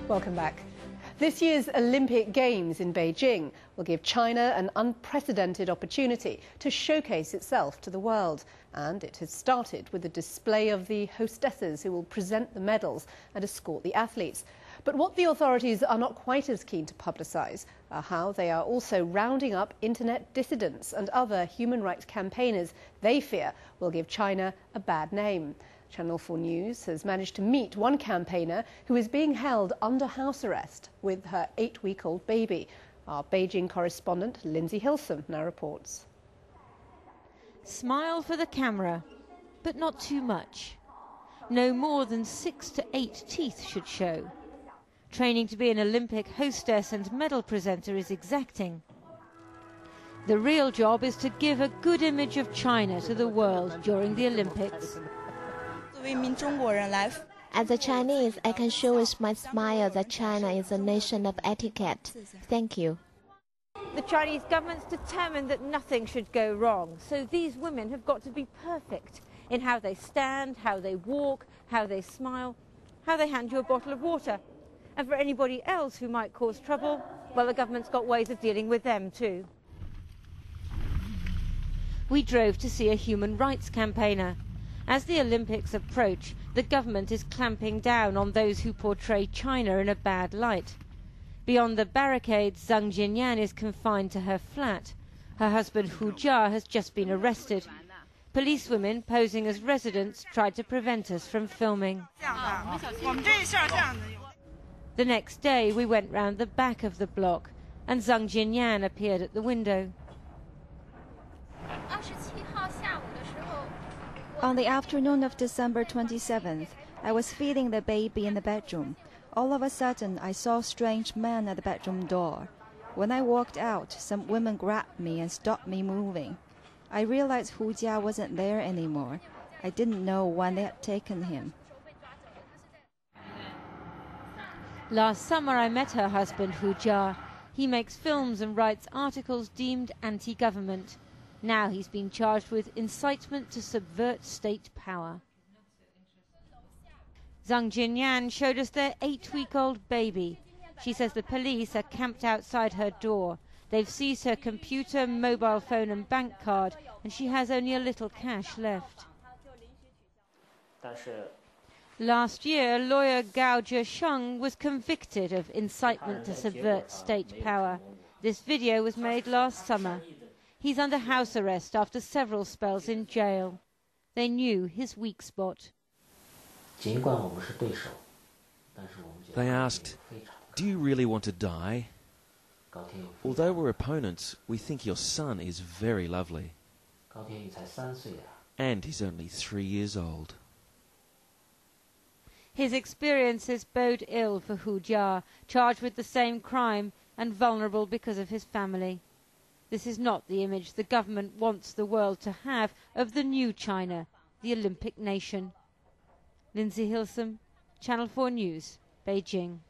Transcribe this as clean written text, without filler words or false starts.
Welcome back. This year's Olympic Games in Beijing will give China an unprecedented opportunity to showcase itself to the world. And it has started with a display of the hostesses who will present the medals and escort the athletes. But what the authorities are not quite as keen to publicise are how they are also rounding up internet dissidents and other human rights campaigners they fear will give China a bad name. Channel 4 News has managed to meet one campaigner who is being held under house arrest with her 8-week-old baby. Our Beijing correspondent Lindsey Hilsum now reports. Smile for the camera, but not too much. No more than 6 to 8 teeth should show. Training to be an Olympic hostess and medal presenter is exacting. The real job is to give a good image of China to the world during the Olympics. As a Chinese, I can show with my smile that China is a nation of etiquette. Thank you. The Chinese government's determined that nothing should go wrong, so these women have got to be perfect in how they stand, how they walk, how they smile, how they hand you a bottle of water. And for anybody else who might cause trouble, well, the government's got ways of dealing with them too. We drove to see a human rights campaigner. As the Olympics approach, the government is clamping down on those who portray China in a bad light. Beyond the barricades, Zhang Jinyan is confined to her flat. Her husband Hu Jia has just been arrested. Policewomen posing as residents tried to prevent us from filming. The next day we went round the back of the block and Zhang Jinyan appeared at the window. On the afternoon of December 27th, I was feeding the baby in the bedroom. All of a sudden, I saw a strange man at the bedroom door. When I walked out, some women grabbed me and stopped me moving. I realized Hu Jia wasn't there anymore. I didn't know when they had taken him. Last summer I met her husband Hu Jia. He makes films and writes articles deemed anti-government. Now he's been charged with incitement to subvert state power. Zhang Jinyan showed us their 8-week-old baby. She says the police are camped outside her door. They've seized her computer, mobile phone and bank card, and she has only a little cash left. Last year, lawyer Gao Zhesheng was convicted of incitement to subvert state power. This video was made last summer. He's under house arrest after several spells in jail. They knew his weak spot. They asked, "Do you really want to die? Although we're opponents, we think your son is very lovely. And he's only 3 years old." His experiences bode ill for Hu Jia, charged with the same crime and vulnerable because of his family. This is not the image the government wants the world to have of the new China, the Olympic nation. Lindsey Hilsum, Channel 4 News, Beijing.